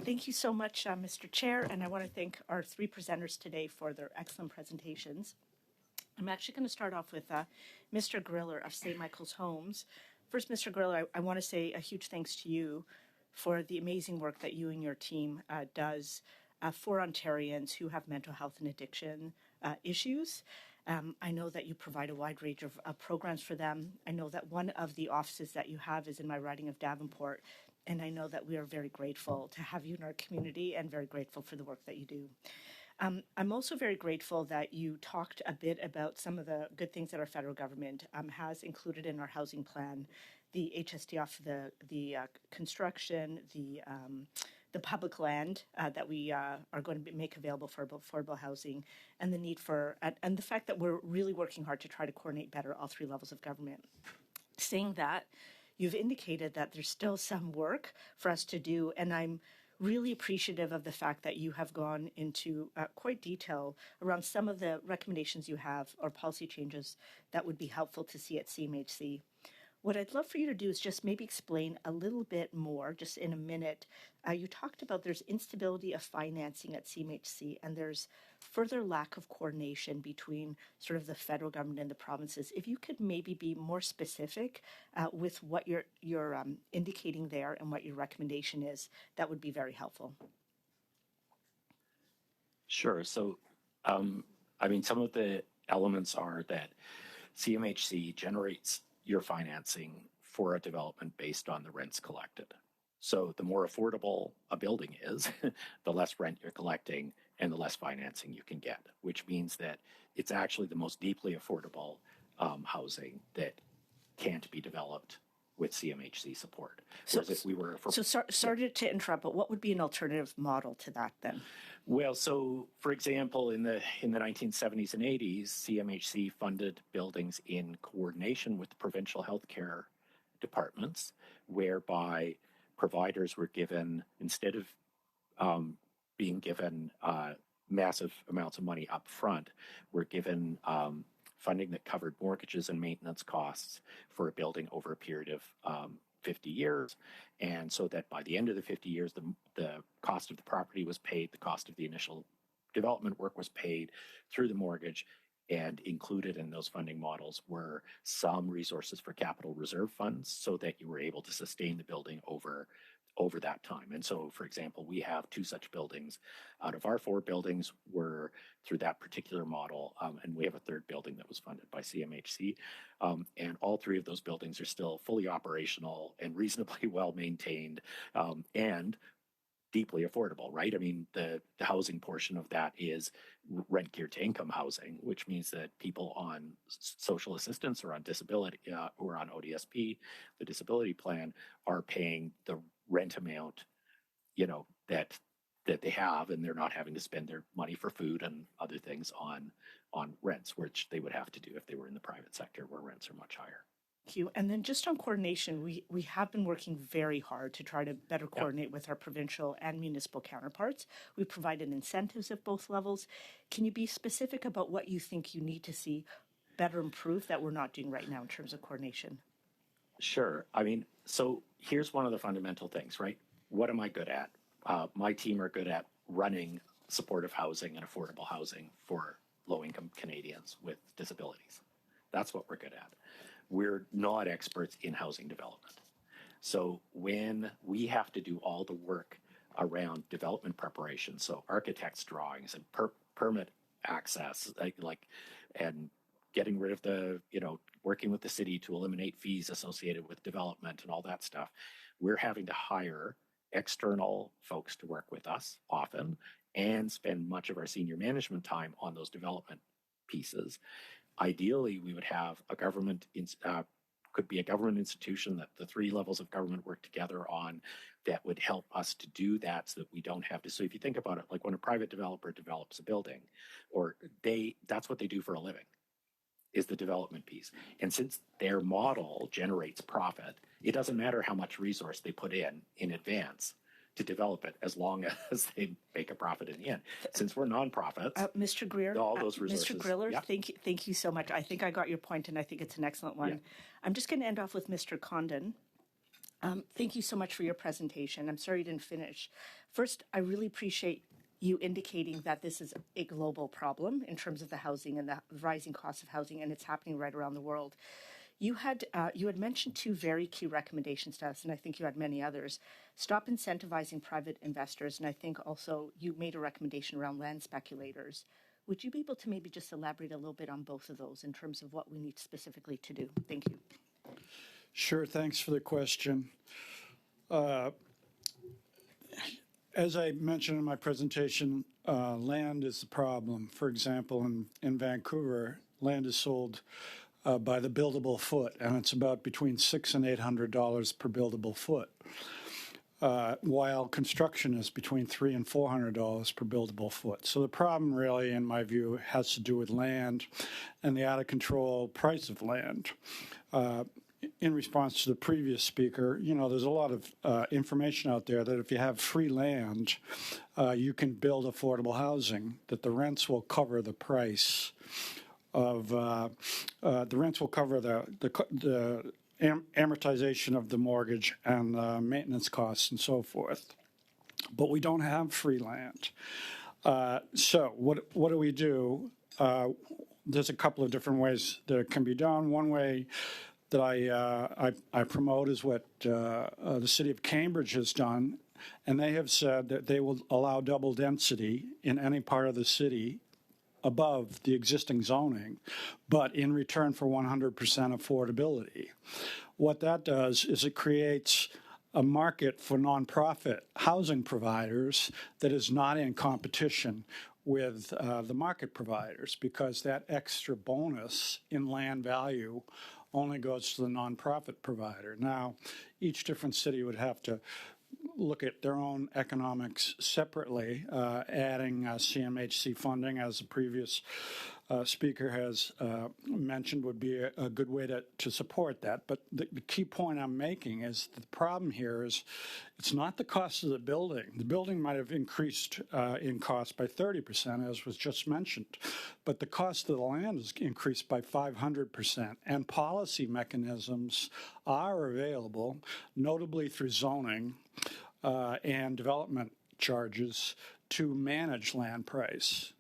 Thank you so much, Mr. Chair, and I want to thank our three presenters today for their excellent presentations. I'm actually going to start off with Mr. Griller of St. Michael's Homes. First, Mr. Griller, I want to say a huge thanks to you for the amazing work that you and your team does for Ontarians who have mental health and addiction issues. I know that you provide a wide range of programs for them. I know that one of the offices that you have is in my riding of Davenport, and I know that we are very grateful to have you in our community and very grateful for the work that you do. I'm also very grateful that you talked a bit about some of the good things that our federal government has included in our housing plan, the HST off the construction, the public land that we are going to make available for affordable housing, and the need for, and the fact that we're really working hard to try to coordinate better all three levels of government. Saying that, you've indicated that there's still some work for us to do, and I'm really appreciative of the fact that you have gone into quite detail around some of the recommendations you have or policy changes that would be helpful to see at CMHC. What I'd love for you to do is just maybe explain a little bit more, just in a minute. You talked about there's instability of financing at CMHC, and there's further lack of coordination between sort of the federal government and the provinces. If you could maybe be more specific with what you're indicating there and what your recommendation is, that would be very helpful. Sure. So, some of the elements are that CMHC generates your financing for a development based on the rents collected. So the more affordable a building is, the less rent you're collecting and the less financing you can get, which means that it's actually the most deeply affordable housing that can't be developed with CMHC support. Whereas if we were... Sorry to interrupt, but what would be an alternative model to that then? Well, so for example, in the 1970s and 80s, CMHC funded buildings in coordination with the provincial healthcare departments, whereby providers were given, instead of being given massive amounts of money up front, were given funding that covered mortgages and maintenance costs for a building over a period of 50 years. And so that by the end of the 50 years, the cost of the property was paid, the cost of the initial development work was paid through the mortgage, and included in those funding models were some resources for capital reserve funds so that you were able to sustain the building over that time. And so, for example, we have two such buildings. Out of our four buildings were through that particular model, and we have a third building that was funded by CMHC. And all three of those buildings are still fully operational and reasonably well maintained, and deeply affordable, right? I mean, the housing portion of that is rent geared to income housing, which means that people on social assistance or on disability, who are on ODSP, the disability plan, are paying the rent amount, that they have, and they're not having to spend their money for food and other things on rents, which they would have to do if they were in the private sector where rents are much higher. Thank you. And then just on coordination, we have been working very hard to try to better coordinate with our provincial and municipal counterparts. We provided incentives at both levels. Can you be specific about what you think you need to see better improve that we're not doing right now in terms of coordination? Sure. So here's one of the fundamental things, right? What am I good at? My team are good at running supportive housing and affordable housing for low-income Canadians with disabilities. That's what we're good at. We're not experts in housing development. So when we have to do all the work around development preparation, so architect's drawings and permit access, and getting rid of working with the city to eliminate fees associated with development and all that stuff, we're having to hire external folks to work with us often and spend much of our senior management time on those development pieces. Ideally, we would have a government, could be a government institution that the three levels of government work together on, that would help us to do that so that we don't have to. So if you think about it, like when a private developer develops a building, that's what they do for a living, is the development piece. And since their model generates profit, it doesn't matter how much resource they put in advance to develop it, as long as they make a profit in the end. Since we're nonprofits, Mr. Greer, all those resources. Mr. Griller, thank you so much. I think I got your point, and I think it's an excellent one. Yeah. I'm just going to end off with Mr. Condon. Thank you so much for your presentation. I'm sorry you didn't finish. First, I really appreciate you indicating that this is a global problem in terms of the housing and the rising cost of housing, and it's happening right around the world. You had mentioned two very key recommendations to us, and I think you had many others. Stop incentivizing private investors, and I think also you made a recommendation around land speculators. Would you be able to maybe just elaborate a little bit on both of those in terms of what we need specifically to do? Thank you. Sure, thanks for the question. As I mentioned in my presentation, land is the problem. For example, in Vancouver, land is sold by the buildable foot, and it's about between $600 and $800 per buildable foot, while construction is between $300 and $400 per buildable foot. So the problem really, in my view, has to do with land and the out-of-control price of land. In response to the previous speaker, there's a lot of information out there that if you have free land, you can build affordable housing, that the rents will cover the price of the rents will cover the amortization of the mortgage and maintenance costs and so forth. But we don't have free land. So what do we do? There's a couple of different ways that it can be done. One way that I promote is what the city of Cambridge has done, and they have said that they will allow double density in any part of the city above the existing zoning, but in return for 100% affordability. What that does is it creates a market for nonprofit housing providers that is not in competition with the market providers, because that extra bonus in land value only goes to the nonprofit provider. Now, each different city would have to look at their own economics separately. Adding CMHC funding, as the previous speaker has mentioned, would be a good way to support that. But the key point I'm making is the problem here is it's not the cost of the building. The building might have increased in cost by 30%, as was just mentioned, but the cost of the land has increased by 500%, and policy mechanisms are available, notably through zoning and development charges, to manage land price.